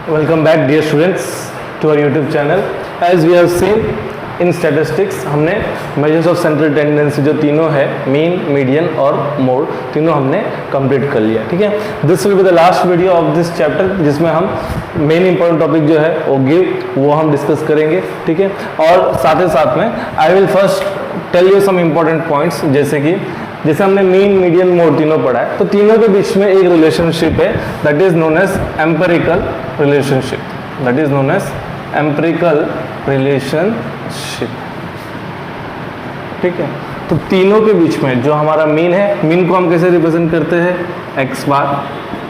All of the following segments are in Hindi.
Welcome back dear students to our YouTube channel. As we have seen in statistics हमने measures of central tendency जो तीनों है mean, median और mode तीनों हमने complete कर लिया. ठीक है, this will be the last video of this chapter जिसमें हम main important topic जो है वो give वो हम discuss करेंगे. ठीक है, और साथ ही साथ में I will first tell you some important points जैसे हमने मीन मीडियन मोड तीनों पढ़ा है तो तीनों के बीच में एक रिलेशनशिप है that is known as empirical relationship. That is known as empirical relationship. ठीक है, तो तीनों के बीच में जो हमारा मीन है, मीन को हम कैसे रिप्रेजेंट करते हैं एक्स बार.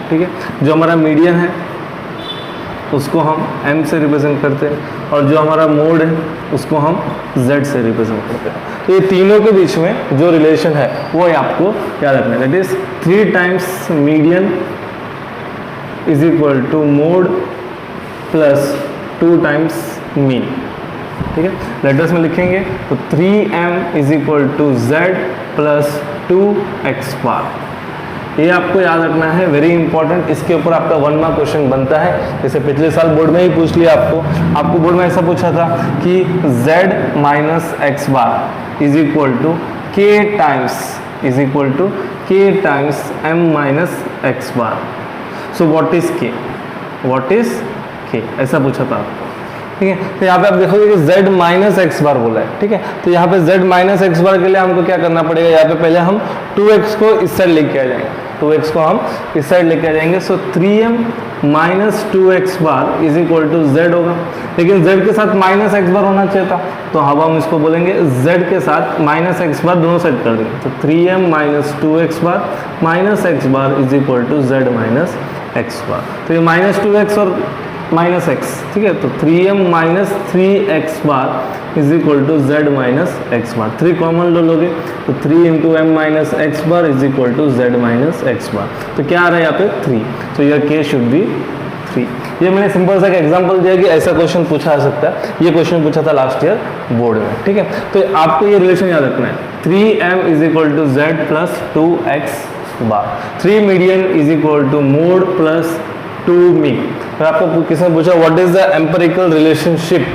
ठीक है, जो हमारा मीडियन है उसको हम m से रिप्रेजेंट करते हैं और जो हमारा मोड है उसको हम z से रिप्रेजेंट करते हैं. तो ये तीनों के बीच में जो रिलेशन है वो आपको याद रखना है. That is 3 times median is equal to mode plus 2 times mean. ठीक है, लेटर्स में लिखेंगे तो 3m is equal to z plus 2x bar. ये आपको याद रखना है, वेरी इंपॉर्टेंट. इसके ऊपर आपका 1 मार्क क्वेश्चन बनता है. जैसे पिछले साल बोर्ड में ही पूछ लिया आपको बोर्ड में ऐसा पूछा था कि z minus x bar is equal to k times m minus x bar. So what is k ऐसा पूछा था आपको. ठीक है, तो यहाँ पे आप देखोगे कि z माइनस एक्स बार बोला है. ठीक है, तो यहाँ पे z माइनस एक्स बार के लिए हमको क्या करना पड़ेगा, यहाँ पे पहले हम 2x को इस साइड लेके आ जाएंगे. 2x को हम इस साइड लेके आ जाएंगे. So 3m minus 2x bar is equal to z होगा. लेकिन z के साथ माइनस एक्स बार होना चाहिए था, तो अब हम इसको बोलेंगे z के साथ माइनस एक्स बार दोनों साइड कर देंगे. तो 3m minus 2x bar minus x bar is equal to z minus x bar. तो ये माइनस 2x और माइनस एक्स. ठीक है, तो 3m minus 3x bar is equal to z minus x bar. 3 common ले लोगे तो 3 into m minus x bar is equal to z minus x bar. तो क्या आ रहा है यहाँ पे 3. तो यह k शुड बी 3. ये मैंने सिंपल सा एग्जांपल दिया कि ऐसा क्वेश्चन पूछा जा सकता है. ये क्वेश्चन पूछा था लास्ट ईयर बोर्ड में. ठीक है, तो आपको ये रिलेशन याद रखना है. 3m is equal to z plus 2x bar. 3 median is equal to mode plus 2 mean. तो आपको किसने पूछा what is the empirical relationship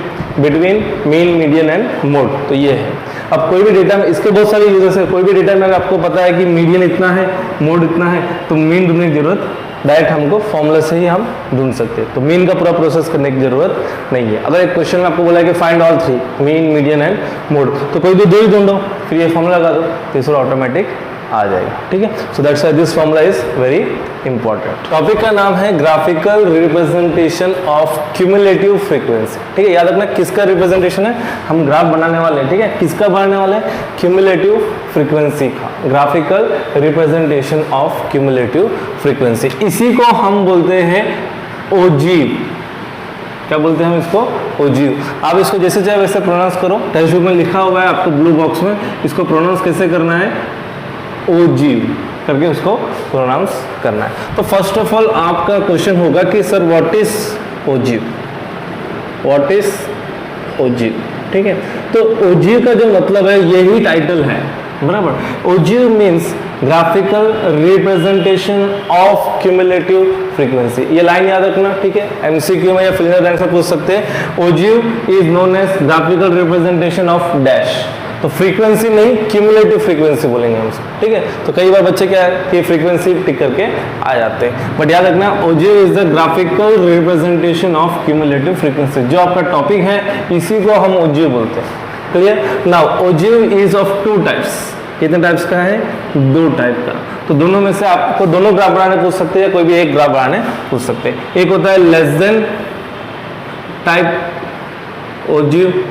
between mean median and mode, तो ये है. अब कोई भी डेटा में इसके बहुत सारे यूजर्स है. कोई भी डेटा में आपको पता है कि मीडियन इतना है मोड इतना है तो मीन ढूंढने की जरूरत डायरेक्ट हमको फॉर्मूला से ही हम ढूंढ सकते हैं. तो मीन का पूरा प्रोसेस करने की जरूरत नहीं है. अगर एक क्वेश्चन में आपको बोला है कि find all 3 mean median and mode, तो कोई भी 2 ही ढूंढो फिर ये फॉर्मूला लगा दो, तीसरा ऑटोमेटिक आ जाएगा. ठीक है, so that's why this formula is very important. Topic का नाम है graphical representation of cumulative frequency. ठीक है, याद रखना किसका रिप्रेजेंटेशन है, हम ग्राफ बनाने वाले हैं. ठीक है, किसका बनाने वाले हैं, क्यूमुलेटिव फ्रीक्वेंसी का. Graphical representation of cumulative frequency, इसी को हम बोलते हैं ओजीव. क्या बोलते हैं हम इसको, ओजीव. आप इसको जैसे चाहे वैसे प्रोनाउंस करो. टेक्स्ट बुक में लिखा हुआ है आपको ब्लू बॉक्स में, इसको प्रोनाउंस कैसे करना है, ओजीव करके उसको प्रोनाउंस करना है. तो फर्स्ट ऑफ ऑल आपका क्वेश्चन होगा कि sir what is ogive, what is ogive. ठीक है, तो ओजीव का जो मतलब है यही टाइटल है, बराबर. Ogive means graphical representation of cumulative frequency. ये लाइन याद रखना. ठीक है, एमसीक्यू में या फिल्म रैंक से पूछ सकते हैं. Ogive is known as graphical representation of dash. तो फ्रीक्वेंसी नहीं, क्यूमुलेटिव फ्रीक्वेंसी बोलेंगे हम. ठीक है, तो कई बार बच्चे क्या है कि फ्रीक्वेंसी टिक करके आ जाते हैं, बट याद रखना ogive is the graphical representation of cumulative frequency. जो आपका टॉपिक है इसी को हम ओजीव बोलते हैं. Clear. Now ogive is of 2 types. कितने टाइप्स का है, 2 टाइप का. तो दोनों में से आपको दोनों ग्राफ बनाने पूछ सकते हैं, कोई भी एक ग्राफ बनाने पूछ सकते हैं. एक होता है लेस देन टाइप ओजीव,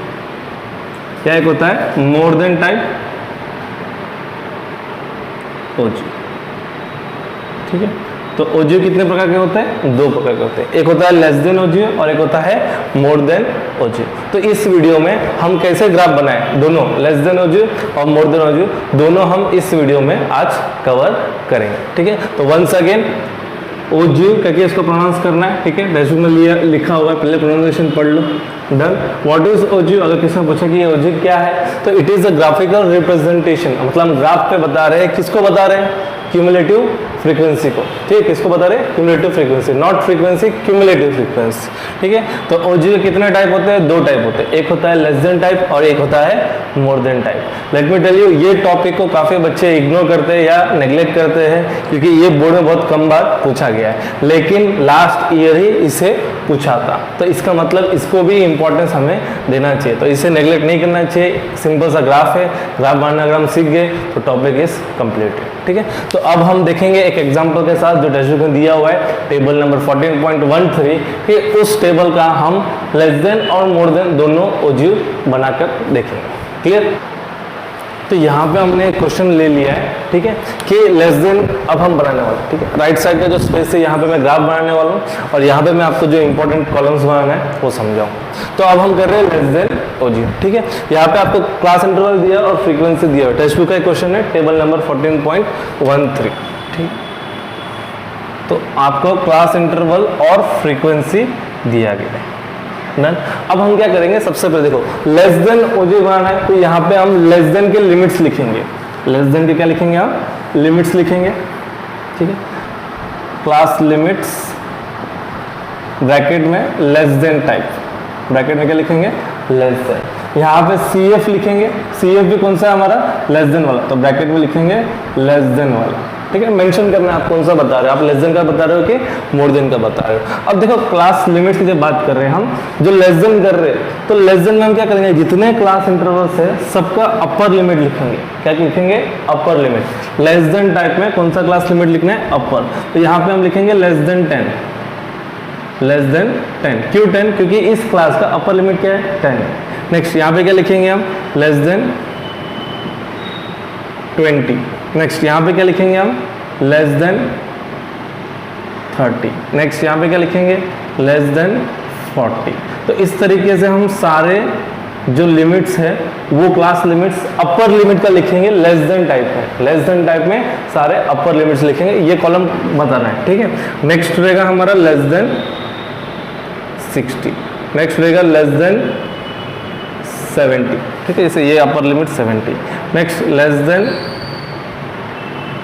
या एक होता है मोर देन टाइप ओजीव. ठीक है, तो ओजीव कितने प्रकार के होते हैं, 2 प्रकार के होते हैं. एक होता है लेस देन ओजीव और एक होता है मोर देन ओजीव. तो इस वीडियो में हम कैसे ग्राफ बनाएं, दोनों लेस देन ओजीव और मोर देन ओजीव दोनों हम इस वीडियो में आज कवर करेंगे. ठीक है, तो वंस अगेन ओजीव करके इसको प्रोनाउंस करना है. ठीक है, रेज्यूम में लिखा हुआ है, पहले प्रोनाउंसिएशन पढ़ लो. डन. व्हाट इज ओजीव, अगर किसी ने पूछा कि ये ओजीव क्या है, तो it is a graphical representation. मतलब हम ग्राफ पे बता रहे हैं, किसको बता रहे हैं, क्यूमुलेटिव फ्रीक्वेंसी को, ठीक है, किसको बता रहे हैं, cumulative frequency, not frequency, cumulative frequency, ठीक है। तो ओजी के कितने टाइप होते हैं, दो टाइप होते हैं, एक होता है लेस देन टाइप और एक होता है more than type. Let me tell you, ये टॉपिक को काफी बच्चे इग्नोर करते हैं या नेग्लेक्ट करते हैं क्योंकि ये बोर्ड में बहुत कम बार पूछा गया है, लेकिन लास्ट ईयर ही इसे पूछा था, तो इसका मतलब इसको भी इंपॉर्टेंस हमें देना चाहिए, तो इसे नेग्लेक्ट नहीं करना चाहिए। सिंपल सा ग्राफ है, ग्राफ बनाना अगर हम सीख गए तो टॉपिक इज कंप्लीटेड, ठीक है। तो अब हम देखेंगे एक एग्जांपल के साथ जो टेक्स्ट बुक में दिया हुआ है, टेबल नंबर 14.13 कि उस टेबल का हम लेस देन और मोर देन दोनों ओजीव बनाकर देखेंगे, क्लियर। तो यहाँ पे हमने एक क्वेश्चन ले लिया है, ठीक है, कि लेस देन अब हम बनाने वाले हैं, ठीक है। राइट साइड का जो स्पेस है यहाँ पे मैं ग्राफ बनाने वाला हूँ और यहाँ पे मैं आपको जो इंपॉर्टेंट कॉलम्स बनाना है वो समझाऊँ। तो अब हम कर रहे हैं लेस देन ओजीव, ठीक है। यहाँ पे आपको क्लास इंटरवल दिया और फ्रीक्वेंसी दिया हुआ, टेक्स्ट बुक का क्वेश्चन है, टेबल नंबर 14.13, ठीक। तो आपको क्लास इंटरवल और फ्रीक्वेंसी दिया गया है। डन। अब हम क्या करेंगे, सबसे पहले देखो लेस देन ओजीव बनाना है, तो यहाँ पे हम लेस देन के लिमिट्स लिखेंगे, लेस देन के क्या लिखेंगे, हम लिमिट्स लिखेंगे, ठीक है। क्लास लिमिट्स ब्रैकेट में लेस देन टाइप, ब्रैकेट में क्या लिखेंगे, लेस देन। यहाँ पे CF लिखेंगे, CF भी कौन सा है हमारा, लेस देन वाला, तो ब्रैकेट में लिखेंगे लेस देन वाला, ठीक है। मेंशन करना है आप कौन सा बता रहे हो, आप लेस देन का बता रहे हो कि मोर देन का बता रहे हो। अब देखो क्लास लिमिट्स की जब बात कर रहे हैं हम, जो लेस देन कर रहे हैं, तो लेस देन में हम क्या करेंगे, जितने क्लास इंटरवल्स है सबका अपर लिमिट लिखेंगे, क्या लिखेंगे, upper limit. Less than type में कौन सा क्लास लिमिट लिखना है, अपर, तो यहाँ पे हम लिखेंगे लेस देन 10, लेस देन 10, क्यों 10, क्योंकि इस क्लास का अपर लिमिट क्या है, 10। नेक्स्ट यहाँ पे क्या लिखेंगे हम, लेस देन 20। नेक्स्ट यहाँ पे क्या लिखेंगे हम, लेस देन 30। नेक्स्ट यहाँ पे क्या लिखेंगे, लेस देन 40। तो इस तरीके से हम सारे जो लिमिट्स है वो क्लास लिमिट्स अपर लिमिट का लिखेंगे लेस देन टाइप में, लेस देन टाइप में सारे अपर लिमिट्स लिखेंगे, ये कॉलम बताना है, ठीक है। नेक्स्ट रहेगा हमारा लेस देन 60, नेक्स्ट रहेगा लेस देन 70, ठीक है, जैसे ये upper limit 70। Next less than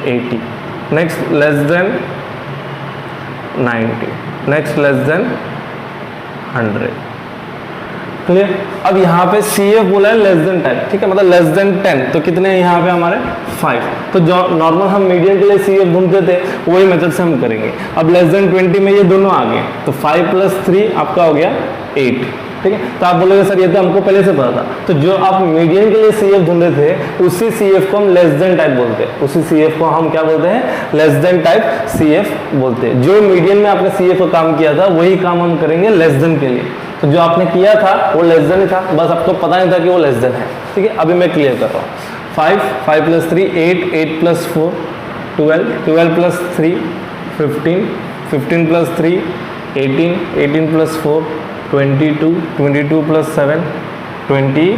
80, next less than 90, next less than 100, clear. अब यहाँ पे CF बोला है लेस देन 10, ठीक है, मतलब लेस देन 10, तो कितने हैं यहाँ पे हमारे 5। तो जो नॉर्मल हम मीडियन के लिए CF ढूंढते थे वही मेथड से हम करेंगे। अब लेस देन 20 में ये दोनों आ गए, तो 5 + 3 आपका हो गया 8, ठीक है। तो आप बोलोगे सर ये तो हमको पहले से पता था, तो जो आप मीडियन के लिए CF ढूंढे थे उसी CF को हम लेस देन टाइप बोलते हैं, उसी CF को हम क्या बोलते हैं, लेस देन टाइप CF बोलते हैं। जो मीडियन में आपने CF का काम किया था वही काम हम करेंगे लेस देन के लिए। तो जो आपने किया था वो लेस देन ही था, बस आपको पता नहीं था कि वो लेस देन है, ठीक है। अभी मैं क्लियर कर रहा हूँ। 5 + 3 8, 8 + 4 12, 12 + 3 15, 15 + 3 18, 18 + 4 22, 22 + 7 29,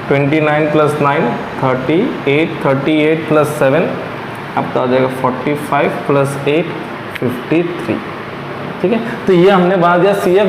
29 + 9 38, 38 + 7 आपका हो जाएगा 45 + 8 53, ठीक है। तो ये हमने बना दिया CF,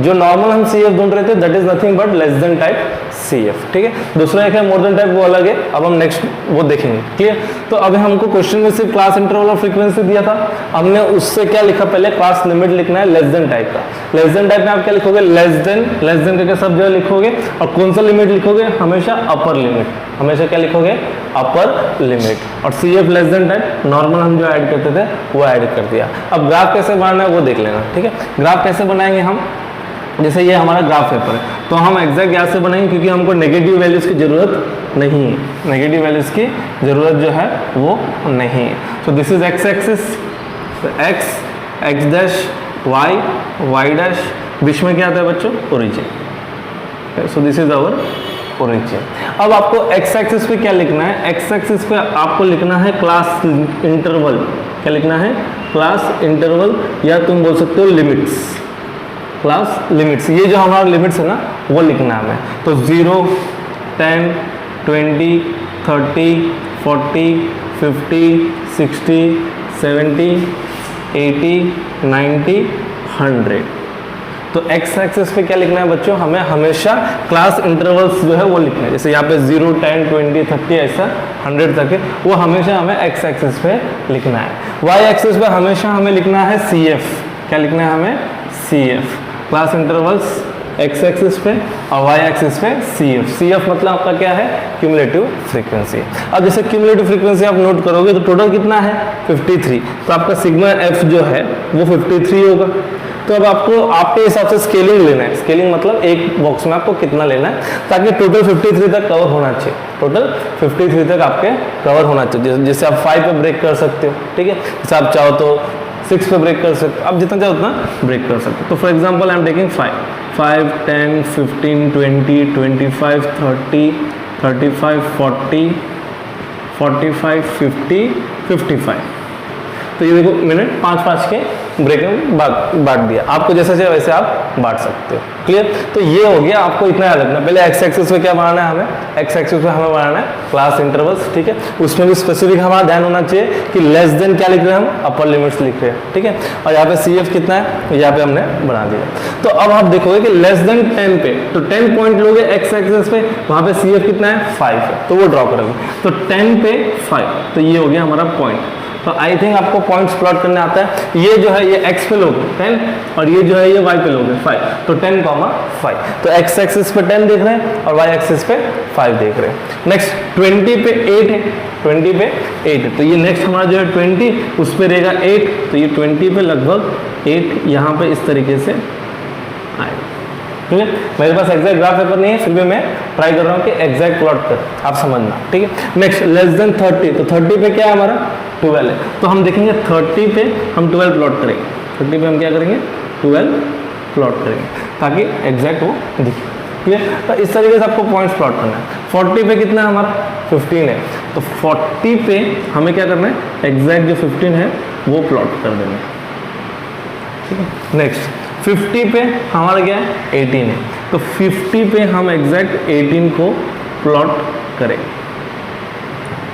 जो नॉर्मल हम CF ढूंढ रहे थे that is nothing but less than type CF, ठीक है। दूसरा एक है मोर देन टाइप, वो अलग है, अब हम नेक्स्ट वो देखेंगे, क्लियर। तो अभी हमको क्वेश्चन में सिर्फ क्लास इंटरवल और फ्रीक्वेंसी दिया था, हमने उससे क्या लिखा, पहले क्लास लिमिट लिखना है लेस देन टाइप का। लेस देन टाइप में आप क्या लिखोगे, लेस देन करके सब जगह लिखोगे, और कौन सा लिमिट लिखोगे, हमेशा अपर लिमिट, हमेशा क्या लिखोगे, अपर लिमिट। और CF less than type normal हम जो ऐड करते थे वो ऐड कर दिया। अब ग्राफ कैसे बनाना है वो देख लेना, ठीक है। ग्राफ कैसे बनाएंगे हम, जैसे ये हमारा ग्राफ पेपर है तो हम एग्जैक्ट यहाँ से बनाएंगे क्योंकि हमको नेगेटिव वैल्यूज की जरूरत नहीं है, नेगेटिव वैल्यूज की जरूरत जो है वो नहीं है। तो this is x axis, x dash, y dash, बीच में क्या आता है बच्चों, origin. So this is our origin. अब आपको एक्स एक्सिस पे क्या लिखना है, एक्स एक्सिस पे आपको लिखना है क्लास इंटरवल, क्या लिखना है, क्लास इंटरवल, या तुम बोल सकते हो लिमिट्स, क्लास लिमिट्स। ये जो हमारा लिमिट्स है ना वो लिखना है हमें। तो 0 10 20 30 40 50 60 70 80 90 100। तो एक्स एक्सिस पे क्या लिखना है बच्चों, हमें हमेशा क्लास इंटरवल्स जो है वो लिखना है। जैसे यहाँ पे 0, 10, 20, 30 ऐसा 100 तक है, वो हमेशा हमें एक्स एक्सिस पे लिखना है। वाई एक्सिस पे हमेशा हमें लिखना है CF। क्या लिखना है हमें, CF, class intervals x axis पे और वाई एक्सिस पे CF। CF मतलब आपका क्या है, क्यूमुलेटिव फ्रीक्वेंसी। अब जैसे क्यूमुलेटिव फ्रीक्वेंसी आप नोट करोगे तो टोटल कितना है 53, तो आपका सिग्मा F जो है वो 53 होगा। तो अब आपको आपके हिसाब से स्केलिंग लेना है। स्केलिंग मतलब एक बॉक्स में आपको कितना लेना है ताकि टोटल 53 तक कवर होना चाहिए। टोटल 53 तक आपके कवर होना चाहिए। जैसे आप 5 पे ब्रेक कर सकते हो, ठीक है, जैसे आप चाहो तो 6 पे ब्रेक कर सकते हो, आप जितना चाहो उतना ब्रेक कर सकते हो। तो for example I am taking 5, 10, 15, 20, 25, 30, 35, 40, 45, 50, 55। तो ये देखो मैंने 5-5 के ब्रेक में बांट दिया। आपको जैसा चाहिए वैसे आप बांट सकते हो। क्लियर। तो ये हो गया, आपको इतना याद रखना। पहले एक्स एक्सिस पे क्या बनाना है हमें, एक्स एक्सिस पे हमें बनाना है क्लास इंटरवल्स, ठीक है। उसमें भी स्पेसिफिक हमारा ध्यान होना चाहिए कि लेस देन क्या लिख रहे हैं हम, अपर लिमिट्स लिख रहे हैं, ठीक है। और यहाँ पे CF कितना है, यहाँ पे हमने बना दिया। तो अब आप देखोगे कि लेस देन 10 पे, तो 10 पॉइंट लोगे एक्स एक्सिस पे, वहाँ पे CF कितना है 5 है, तो वो ड्रॉ करोगे। तो 10 पे 5, तो ये हो गया हमारा पॉइंट। तो आई थिंक आपको पॉइंट्स प्लॉट करने आता है। ये जो है ये x पे लोगे 10 और ये जो है ये y पे लोगे 5, तो 10, 5। तो x एक्सिस पे 10 देख रहे हैं और y एक्सिस पे 5 देख रहे हैं। नेक्स्ट 20 पे 8 है, 20 पे 8 है, तो ये नेक्स्ट हमारा जो है 20 उस पे रहेगा 8, तो ये 20 पे लगभग 8 यहाँ पे इस तरीके से आएगा। ठीक है, मेरे पास एग्जैक्ट ग्राफ पेपर नहीं है, फिर भी मैं ट्राई कर रहा हूँ कि एग्जैक्ट प्लॉट कर, आप समझना, ठीक है। नेक्स्ट लेस देन 30, तो 30 पे क्या है हमारा 12 है, तो हम देखेंगे 30 पे हम 12 प्लॉट करेंगे। 30 पे हम क्या करेंगे 12 प्लॉट करेंगे ताकि एग्जैक्ट वो दिखे। क्लियर। तो इस तरीके से आपको पॉइंट्स प्लॉट करना है। 40 पे कितना है हमारा 15 है, तो 40 पे हमें क्या करना है, एग्जैक्ट जो 15 है वो प्लॉट कर देना है, ठीक है। नेक्स्ट 50 पे हमारा क्या है 18 है, तो 50 पे हम एग्जैक्ट 18 को प्लॉट करेंगे।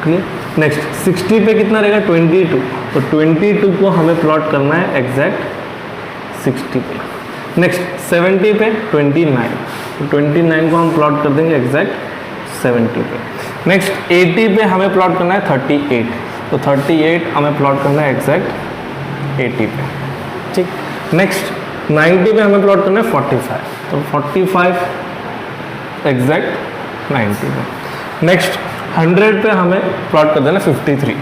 क्लियर। नेक्स्ट 60 पे कितना रहेगा 22, तो 22 को हमें प्लॉट करना है एग्जैक्ट 60 पे। नेक्स्ट 70 पे 29, तो 29 को हम प्लॉट कर देंगे एग्जैक्ट 70 पे। नेक्स्ट 80 पे हमें प्लॉट करना है 38, तो 38 हमें प्लॉट करना है एग्जैक्ट 80 पे, ठीक। नेक्स्ट 90 पे हमें प्लॉट करना है 45, तो 45 एग्जैक्ट 90 पे। नेक्स्ट 100 पे हमें प्लॉट कर देना 53,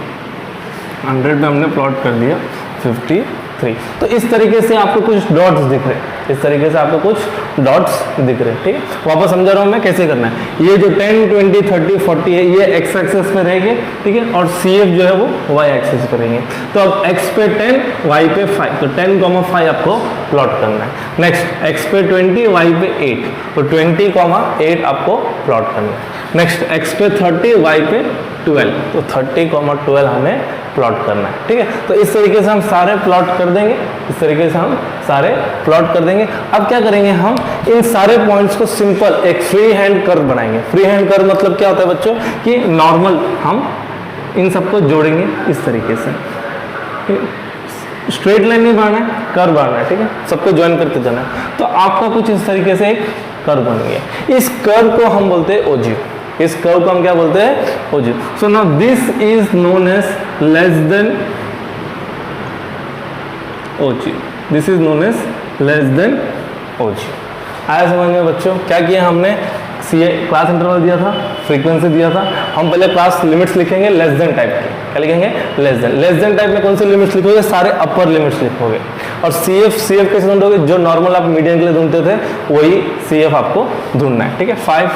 100 पे हमने प्लॉट कर दिया 53। तो इस तरीके से आपको कुछ डॉट्स दिख रहे हैं, इस तरीके से आपको कुछ डॉट्स दिख रहे हैं, ठीक है। वापस समझा रहा हूँ मैं कैसे करना है। ये जो 10, 20, 30, 40 है ये एक्स एक्सिस पे रहेंगे, ठीक है, और CF जो है वो वाई एक्सिस पे रहेंगे। तो अब x पे 10, y पे 5, तो 10, 5 आपको प्लॉट करना है। नेक्स्ट x पे 20, y पे 8, तो 20, 8 आपको प्लॉट करना है। नेक्स्ट x पे 30, y पे 12, तो 30, 12 हमें प्लॉट करना है, ठीक है। तो इस तरीके से हम सारे प्लॉट कर देंगे, इस तरीके से हम सारे प्लॉट कर देंगे। अब क्या करेंगे, हम इन सारे पॉइंट्स को सिंपल एक फ्री हैंड कर्व बनाएंगे। फ्री हैंड कर्व मतलब क्या होता है बच्चों, कि नॉर्मल हम इन सबको जोड़ेंगे इस तरीके से, स्ट्रेट लाइन नहीं बनाना है, कर्व बनाना है, ठीक है, सबको ज्वाइन करके जाना है। तो आपका कुछ इस तरीके से एक कर्व बन गया। इस कर्व को हम बोलते हैं ओजी, इस कर्व को हम क्या बोलते हैं ogive. So now this is known as less than ogive, this is known as less than ogive. आया समझ में बच्चों, क्या किया हमने, क्लास इंटरवल दिया था, फ्रीक्वेंसी दिया था, हम पहले क्लास लिमिट्स लिखेंगे लेस देन टाइप की। क्या लिखेंगे, लेस देन टाइप में कौन सी लिमिट्स लिखोगे, सारे अपर लिमिट्स लिखोगे। और CF कैसे ढूंढोगे, जो नॉर्मल आप मीडियन के लिए ढूंढते थे वही CF आपको ढूंढना है, ठीक है। 5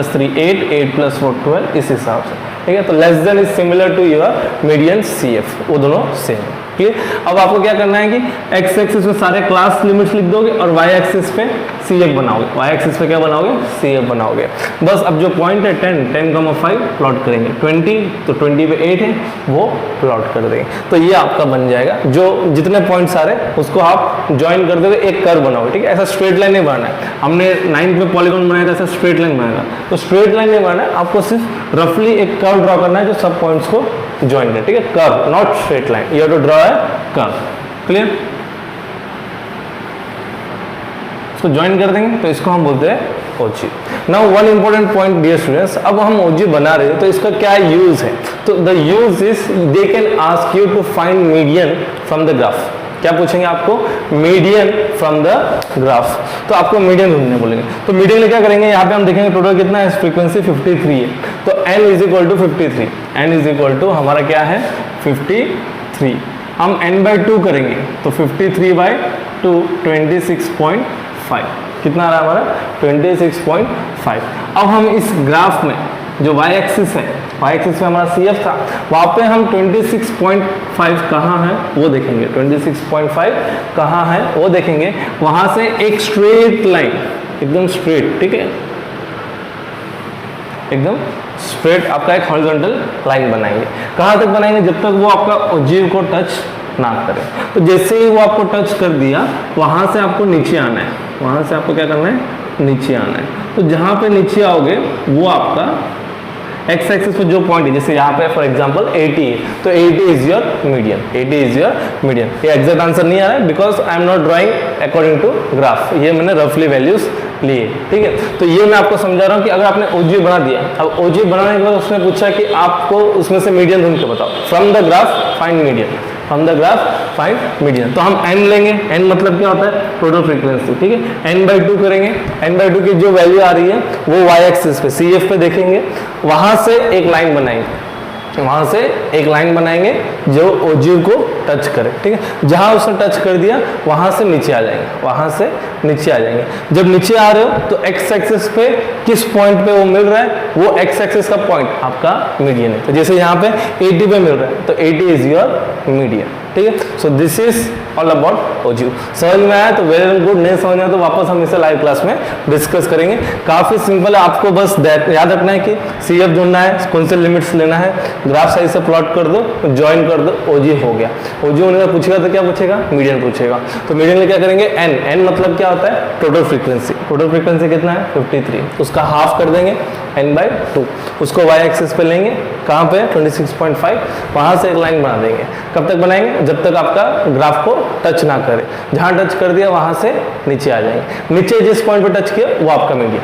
+ 3 8, 8 + 4 12, इस हिसाब से, ठीक है। तो less than is similar to your median CF, वो दोनों सेम है। क्लियर। अब आपको क्या करना है कि x एक्सिस में सारे क्लास लिमिट्स लिख दोगे और y एक्सिस पे CF बनाओगे, y एक्सिस पे क्या बनाओगे CF बनाओगे। बस अब जो पॉइंट है 10, 5 प्लॉट करेंगे। 20, तो 20 पे 8 है वो प्लॉट कर देंगे। तो ये आपका बन जाएगा, जो जितने पॉइंट्स आ रहे हैं उसको आप ज्वाइन कर दोगे, एक कर्व बनाओगे, ठीक है। ऐसा स्ट्रेट लाइन नहीं बनाना है, हमने 9th में पॉलीगॉन बनाया था, ऐसा स्ट्रेट लाइन बनाएगा। तो स्ट्रेट लाइन नहीं बनाना है, आपको सिर्फ रफली एक कर्व ड्रॉ करना है जो सब पॉइंट्स को ज्वाइन करे, ठीक है। Curve not straight line, you have to draw a curve. Clear. तो ज्वाइन कर देंगे, तो इसको हम बोलते हैं ogive. Now one important point dear students, अब हम ओजी बना रहे हैं तो इसका क्या यूज है? तो the use is they can ask you to find median from the graph. क्या पूछेंगे आपको? Median from the graph. तो आपको मीडियन ढूंढने बोलेंगे। तो मीडियन में क्या करेंगे? यहाँ पे हम देखेंगे टोटल कितना है, फ्रीक्वेंसी 53 है, तो n is equal to 53, n is equal to हमारा क्या है 53। हम n बाई 2 करेंगे तो 53 बाई 2 26.5, कितना आ रहा है हमारा 26.5। अब हम इस ग्राफ में जो y एक्सिस है, y एक्सिस में हमारा CF था, वहाँ पे हम 26.5 कहाँ है वो देखेंगे, 26.5 कहाँ है वो देखेंगे। वहाँ से एक स्ट्रेट लाइन, एकदम स्ट्रेट, ठीक है, एकदम स्ट्रेट आपका एक हॉरिजॉन्टल लाइन बनाएंगे। कहाँ तक बनाएंगे? जब तक वो आपका ओजिव को टच ना करे। तो जैसे ही वो आपको टच कर दिया, वहाँ से आपको नीचे आना है, वहाँ से आपको क्या करना है? नीचे आना है। तो जहाँ पे नीचे आओगे वो आपका एक्स एक्सिस पे जो पॉइंट है, जैसे यहाँ पे फॉर एग्जांपल 80 है, तो 80 is your median, 80 is your median. ये एग्जैक्ट आंसर नहीं आ रहा है because I am not drawing according to graph, ये मैंने रफली वैल्यूज लिए, ठीक है। तो ये मैं आपको समझा रहा हूँ कि अगर आपने ओजी बना दिया, अब ओजी बनाने के बाद उसने पूछा कि आपको उसमें से मीडियन ढूंढ के बताओ, from the graph find median, from the graph find median. तो हम n लेंगे, n मतलब क्या होता है? टोटल फ्रीक्वेंसी, ठीक है। n बाई 2 करेंगे, n बाई 2 की जो वैल्यू आ रही है वो y एक्सिस पे CF पे देखेंगे, वहां से एक लाइन बनाएंगे, वहां से एक लाइन बनाएंगे जो ओजिव को टच करे, ठीक है। जहां उसने टच कर दिया वहां से नीचे आ जाएंगे, वहां से नीचे आ जाएंगे। जब नीचे आ रहे हो तो एक्स एक्सिस पे किस पॉइंट पे वो मिल रहा है, वो एक्स एक्सिस का पॉइंट आपका मीडियन है। तो जैसे यहाँ पे 80 पे मिल रहा है तो 80 इज योर मीडियन, ठीक है। So this is all about ogive. समझ में आया तो वेरी गुड, नहीं समझ में आया तो वापस हम इसे लाइव क्लास में डिस्कस करेंगे। काफी सिंपल है, आपको बस याद रखना है कि CF ढूंढना है, कौन से लिमिट्स लेना है, ग्राफ साइज से प्लॉट कर दो, ज्वाइन कर दो, ओजी हो गया। ओजी होने का पूछेगा तो क्या पूछेगा? मीडियन पूछेगा। तो मीडियन में क्या करेंगे? n मतलब क्या होता है? Total frequency. टोटल फ्रीक्वेंसी कितना है? 53, उसका हाफ कर देंगे n बाई 2, उसको y एक्सिस पे लेंगे, कहाँ पे? 26.5, वहां से एक लाइन बना देंगे। कब तक बनाएंगे? जब तक आपका ग्राफ को टच ना करे। जहां टच कर दिया वहां से नीचे आ जाएंगे। नीचे जिस पॉइंट पे टच किया वो आपका मीडियन,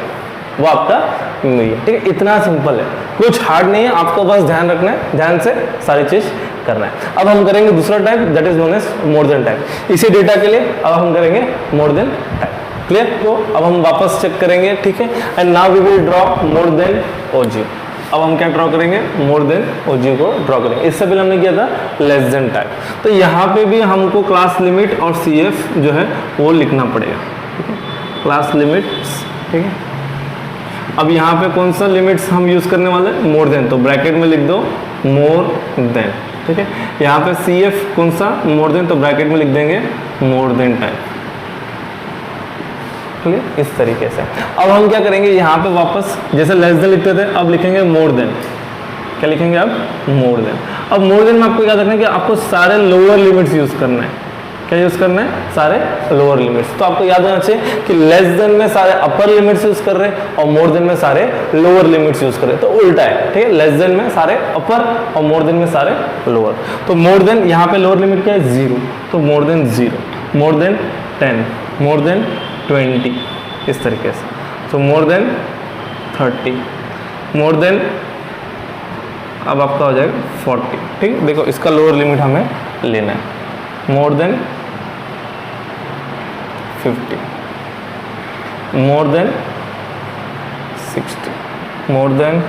वो आपका मीडियन, ठीक है। इतना सिंपल है, कुछ हार्ड नहीं है, आपको बस ध्यान रखना है, ध्यान से सारी चीज करना है। अब हम करेंगे दूसरा type, that is known as more than type. इसी डेटा के लिए अब हम करेंगे मोर देन टाइप, क्लियर। तो अब हम वापस चेक करेंगे, ठीक है। And now we will draw more than ogive. अब हम क्या ड्रॉ करेंगे? मोर देन ओजी को ड्रॉ करेंगे। इससे पहले हमने किया था लेस देन टाइप। तो यहाँ पे भी हमको क्लास लिमिट और CF जो है वो लिखना पड़ेगा, ठीक है, क्लास लिमिट्स, ठीक है। अब यहाँ पे कौन सा लिमिट्स हम यूज करने वाले हैं? मोर देन, तो ब्रैकेट में लिख दो मोर देन, ठीक है। यहाँ पे CF कौन सा? मोर देन, तो ब्रैकेट में लिख देंगे मोर देन टाइप, क्लियर। इस तरीके से अब हम क्या करेंगे? यहाँ पे वापस जैसे लेस देन लिखते थे, अब लिखेंगे मोर देन। क्या लिखेंगे? अब मोर देन। अब मोर देन में आपको याद रखना है कि आपको सारे लोअर लिमिट्स यूज करना है। क्या यूज करना है? सारे लोअर लिमिट्स। तो आपको याद होना चाहिए कि लेस देन में सारे अपर लिमिट्स यूज कर रहे हैं और मोर देन में सारे लोअर लिमिट्स यूज कर रहे हैं। तो उल्टा है, ठीक है। लेस देन में सारे अपर और मोर देन में सारे लोअर। तो मोर देन, यहाँ पे लोअर लिमिट क्या है? 0, तो more than 0, more than 10, more than 20, इस तरीके से। तो मोर देन 30, मोर देन अब आपका हो जाएगा 40, ठीक। देखो इसका लोअर लिमिट हमें लेना है। More then 50, more than 60, more than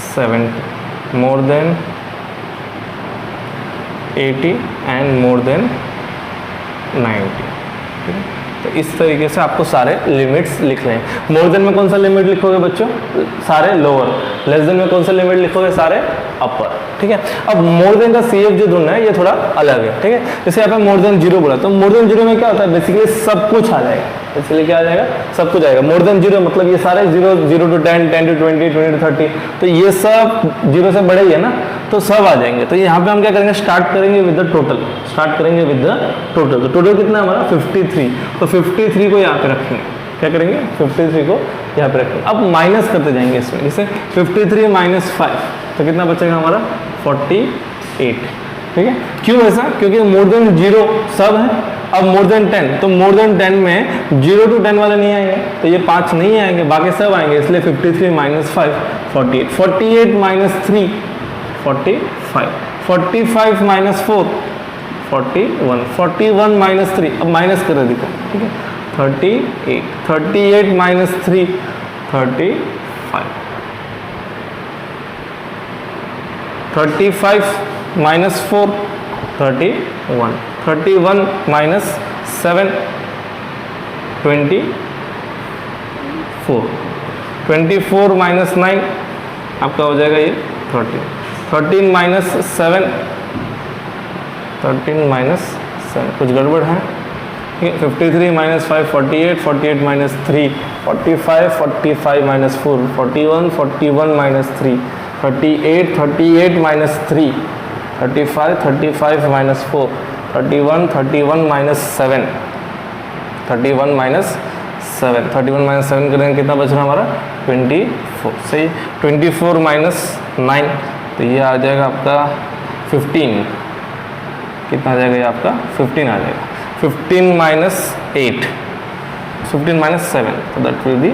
70, more than 80 and more then 90, ठीक है। तो इस तरीके से आपको सारे लिमिट्स लिख लें। मोर देन में कौन सा लिमिट लिखोगे बच्चों? सारे लोअर। लेस देन में कौन सा लिमिट लिखोगे? सारे अपर, ठीक है। अब मोर देन का CF जो ढूंढना है ये थोड़ा अलग है, ठीक है। जैसे यहाँ पे मोर देन 0 बोला, तो मोर देन 0 में क्या होता है? बेसिकली सब कुछ आ जाएगा, इसलिए क्या आ जाएगा? सब कुछ आएगा। मोर देन 0 मतलब ये सारे 0, 0 to 10, 10 to 20, 20 to 30, तो ये सब 0 से बड़े ही है ना, तो सब आ जाएंगे। तो यहाँ पे हम क्या करेंगे? स्टार्ट करेंगे विद द टोटल, स्टार्ट करेंगे विद द टोटल। तो टोटल कितना है हमारा? 53। तो 53 को यहाँ पे रखेंगे। क्या करेंगे? 53 को यहाँ पे रखेंगे। अब माइनस करते जाएंगे इसमें, जैसे 53 माइनस 5, तो कितना बचेगा हमारा? 48, ठीक है। क्यों ऐसा? क्योंकि मोर देन 0 सब है अब मोर देन 10, तो मोर देन 10 में 0 to 10 वाले नहीं आएंगे, तो ये 5 नहीं आएंगे, बाकी सब आएंगे, इसलिए 53 माइनस 5 48, 48 माइनस 3 45, 45 माइनस 4 41, 41 माइनस 3, अब माइनस कर देखो, ठीक है, 38, 38 माइनस 3 35, 35 माइनस 4 31, 31 माइनस 7 24, 24 माइनस 9 आपका हो जाएगा ये 13, 13 माइनस 7 13 माइनस 7 कुछ गड़बड़ है, ठीक है, 53 minus 5 48, 48 minus 3 45, 45 minus 4 41, 41 minus 3 38, 38 minus 3 35, 35 minus 4 31, 31 minus 7 31 minus 7 31 minus 7 करेंगे कितना बच रहा हमारा 24, सही, 24 माइनस 9 तो ये आ जाएगा आपका 15, कितना आ जाएगा ये आपका 15 आ जाएगा, 15 माइनस 8 15 माइनस 7 तो दैट विल बी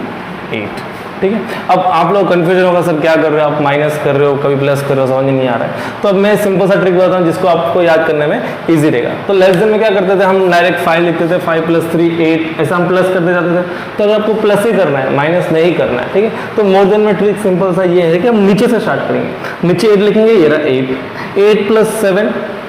8, ठीक है। अब आप लोग कंफ्यूजन होगा सर क्या कर रहे हो आप, माइनस कर रहे हो कभी प्लस कर रहे हो, समझ में नहीं आ रहा है, तो अब मैं सिंपल सा ट्रिक बताता हूँ जिसको आपको याद करने में इजी रहेगा। तो लेस देन में क्या करते थे हम, डायरेक्ट 5 लिखते थे, 5 प्लस 3 8, ऐसा हम प्लस करते जाते थे, तो अगर आपको प्लस ही करना है माइनस नहीं करना है, ठीक है, तो मोर देन में ट्रिक सिंपल सा ये है कि हम नीचे से स्टार्ट करेंगे, नीचे 8 लिखेंगे, ये रहा 8, 8 plus 7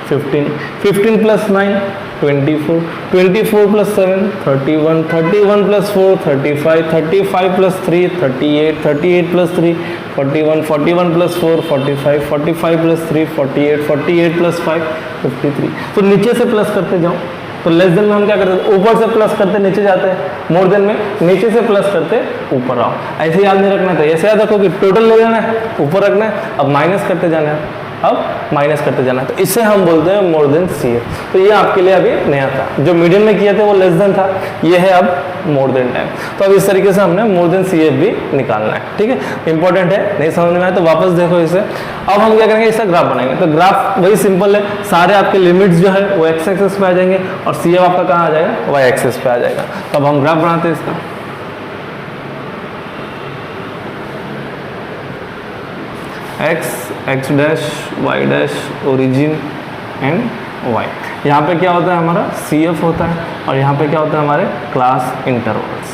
15, 15 plus 9 24, 24 plus 7 31, 31 plus 4 35, 35 plus 3 38, 38 plus 3 41, 41 plus 4 45, 45 plus 3 48, 48 plus 5 53। तो नीचे से प्लस करते जाओ, तो लेस देन में हम क्या करते हैं, ऊपर से प्लस करते नीचे जाते हैं, मोर देन में नीचे से प्लस करते ऊपर आओ, ऐसे याद नहीं रखना था, ऐसे याद रखो कि टोटल ले लेना है ऊपर रखना है, अब माइनस करते जाना है, अब माइनस करते जाना है, तो इससे हम बोलते हैं मोर देन CF। तो ये आपके लिए अभी नया था, जो मीडियम में किया था वो लेस देन था, ये है अब मोर देन 10। तो अब इस तरीके से हमने मोर देन CF भी निकालना है, ठीक है, इंपॉर्टेंट है, नहीं समझ में आया तो वापस देखो इसे। अब हम क्या करेंगे, इसका ग्राफ बनाएंगे, तो ग्राफ वही सिंपल है, सारे आपके लिमिट्स जो है वो x एक्सिस पे आ जाएंगे और CF आपका कहाँ आ जाएगा, y एक्सिस पे आ जाएगा। तो अब हम ग्राफ बनाते हैं इसका, x dash y dash origin and y, यहाँ पे क्या होता है हमारा CF होता है, और यहाँ पे क्या होता है हमारे क्लास इंटरवल्स,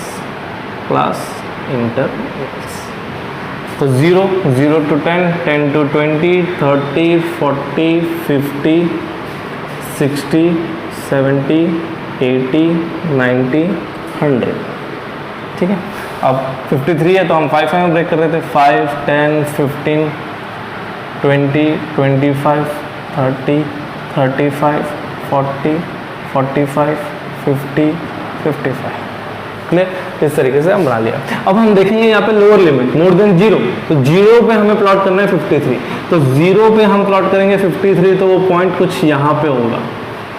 तो 0 0 to 10 10 to 20 30 40 50 60 70 80 90 100, ठीक है। अब 53 है तो हम 5 में ब्रेक कर रहे थे, 5 10 15 20 25 30 35 40 45 50 55, क्लियर, इस तरीके से हम बना लिया। अब हम देखेंगे यहाँ पे लोअर लिमिट मोर देन 0, तो 0 पे हमें प्लॉट करना है 53, तो 0 पे हम प्लॉट करेंगे 53, तो वो पॉइंट कुछ यहाँ पे होगा,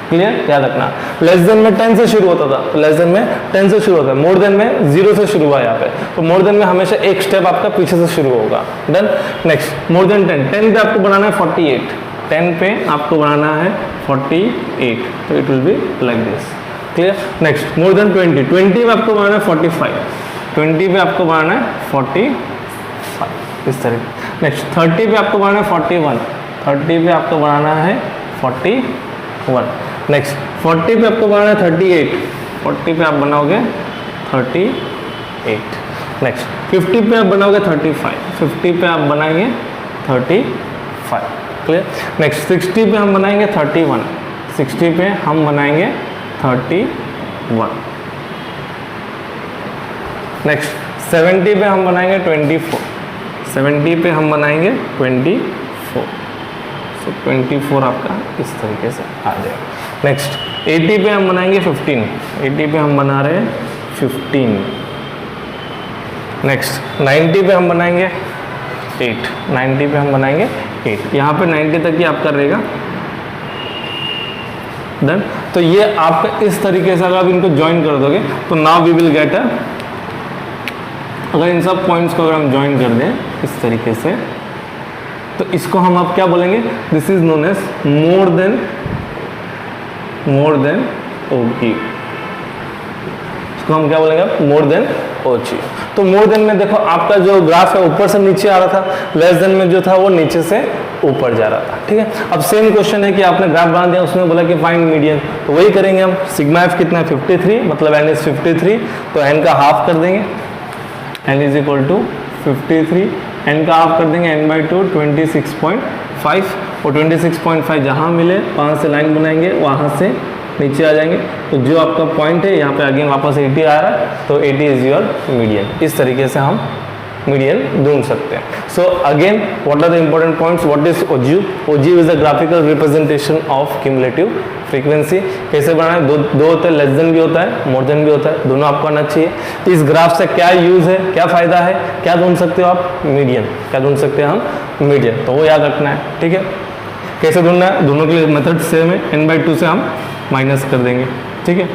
क्लियर, याद रखना। लेस देन में 10 से शुरू होता था, तो लेस देन में 10 से शुरू होता है, मोर देन में 0 से शुरू हुआ यहाँ पे, तो मोर देन में हमेशा एक स्टेप आपका पीछे से शुरू होगा, डन। नेक्स्ट मोर देन 10 10 पे आपको बनाना है 48, 10 पे आपको बनाना है 48, तो it will be like this, clear. Next more than 20 20 पे आपको बनाना है 45, 20 पे आपको बनाना है 45, इस तरीके। नेक्स्ट 30 पे आपको बनाना है 41, 30 पे आपको बनाना है 41। नेक्स्ट 40 पे आपको बनाना है 38, 40 पे आप बनाओगे 38। नेक्स्ट 50 पे आप बनाओगे 35, 50 पे आप बनाएंगे 35, क्लियर। नेक्स्ट 60 पे हम बनाएंगे 31, 60 पे हम बनाएंगे 31। नेक्स्ट 70 पे हम बनाएंगे 24, 70 पे हम बनाएंगे 24, सो 24 आपका इस तरीके से आ जाएगा। नेक्स्ट 80 पे हम बनाएंगे 15, 80 पे हम बना रहे हैं 15। नेक्स्ट 90 पे हम बनाएंगे 8, 90 पे हम बनाएंगे 8, यहाँ पे 90 तक ही आपका रहेगा, डन। तो ये आपका इस तरीके से अगर आप इनको ज्वाइन कर दोगे तो now we will get a, अगर इन सब पॉइंट्स को अगर हम ज्वाइन कर दें इस तरीके से, तो इसको हम अब क्या बोलेंगे, this is known as more than OE, इसको हम क्या बोलेंगे, मोर देन OG। तो मोर देन में देखो आपका जो ग्राफ है ऊपर से नीचे आ रहा था, लेस देन में जो था वो नीचे से ऊपर जा रहा था, ठीक है। अब सेम क्वेश्चन है कि आपने ग्राफ बना दिया, उसने बोला कि फाइंड मीडियन, तो वही करेंगे हम। सिग्मा एफ कितना है 53, मतलब n इज 53, तो n का हाफ कर देंगे, n is equal to 53, n का हाफ कर देंगे n/2 26.5, और 26.5 जहाँ मिले वहाँ से लाइन बनाएंगे, वहाँ से नीचे आ जाएंगे, तो जो आपका पॉइंट है यहाँ पे अगेन वापस 80 आ रहा है, तो 80 इज योर मीडियन। इस तरीके से हम मीडियन ढूंढ सकते हैं। So again what are the important points, what is OG? OG is the graphical representation of cumulative frequency. कैसे बनाना है, दो होते हैं, लेस देन भी होता है, मोर देन भी होता है, दोनों आपको आना चाहिए। इस ग्राफ से क्या यूज है, क्या फायदा है, क्या ढूंढ सकते हो आप, मीडियन। क्या ढूंढ सकते हैं हम, मीडियन, तो वो याद रखना है, ठीक है। कैसे ढूंढना है, दोनों के लिए मेथड सेम है, n/2 से हम माइनस कर देंगे, ठीक है।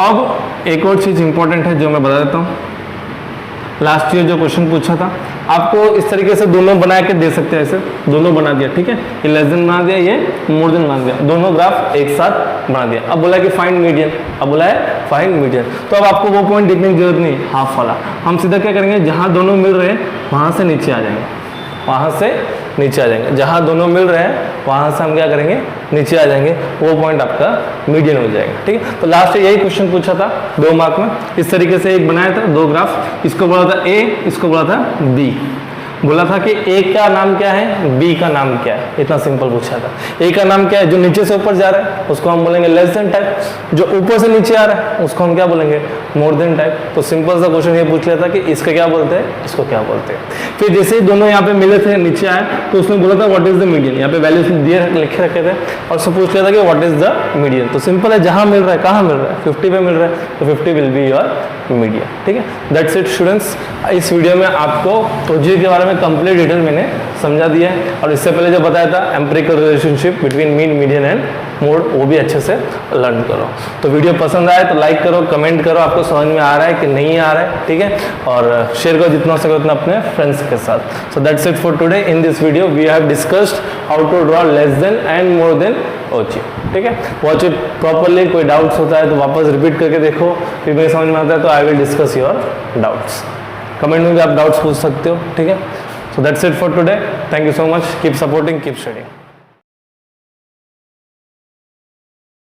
अब एक और चीज़ इंपॉर्टेंट है जो मैं बता देता हूँ, लास्ट ईयर जो क्वेश्चन पूछा था, आपको इस तरीके से दोनों बना के दे सकते हैं, ऐसे दोनों बना दिया, ठीक है। ये लेस देन बना दिया, ये मोर देन बना दिया, दोनों ग्राफ एक साथ बना दिया। अब बोला कि फाइंड मीडियन, अब बोला है फाइंड मीडियन, तो अब आपको वो पॉइंट देखने की जरूरत नहीं, हाफ वाला। हम सीधा क्या करेंगे, जहाँ दोनों मिल रहे हैं वहाँ से नीचे आ जाएंगे, वहाँ से नीचे आ जाएंगे, जहाँ दोनों मिल रहे हैं वहाँ से हम क्या करेंगे, नीचे आ जाएंगे, वो पॉइंट आपका मीडियन हो जाएगा, ठीक है। तो लास्ट यही क्वेश्चन पूछा था 2 मार्क में, इस तरीके से एक बनाया था, 2 ग्राफ, इसको बोला था A, इसको बोला था B। बोला था कि A का नाम क्या है, B का नाम क्या है, इतना सिंपल पूछा था। A का नाम क्या है, जो नीचे से ऊपर जा रहा है उसको हम बोलेंगे लेस देन टाइप, जो ऊपर से नीचे आ रहा है उसको हम क्या बोलेंगे, मोर देन टाइप। तो सिंपल सा क्वेश्चन ये पूछ लिया था कि इसका क्या बोलते हैं, इसको क्या बोलते हैं। फिर जैसे ही दोनों यहाँ पे मिले थे, नीचे आए, तो उसने बोला था व्हाट इज द मीडियन, यहाँ पे वैल्यूज दिए लिखे रखे थे, और उसको पूछ लिया था कि व्हाट इज द मीडियन। तो सिंपल है, जहाँ मिल रहा है, कहाँ मिल रहा है, 50 पे मिल रहा है, तो 50 विल बी योर मीडियन, ठीक है। That's it students. इस वीडियो में आपको OG के बारे में कंप्लीट डिटेल मैंने समझा दिया है, और इससे पहले जो बताया था empirical relationship between mean, median and mode, वो भी अच्छे से लर्न करो। तो वीडियो पसंद आए तो लाइक करो, कमेंट करो, आपको समझ में आ रहा है कि नहीं आ रहा है, ठीक है, और शेयर करो जितना हो सके उतना अपने फ्रेंड्स के साथ। So that's it for today. In this video we have discussed how to draw less than and more than OG, ठीक है। वॉच इट प्रॉपरली, कोई डाउट्स होता है तो वापस रिपीट करके देखो, फिर मेरे समझ में आता है तो I will discuss your doubts. Comment में भी आप डाउट्स पूछ सकते हो, ठीक है। So that's it for today. Thank you so much. Keep supporting, keep studying.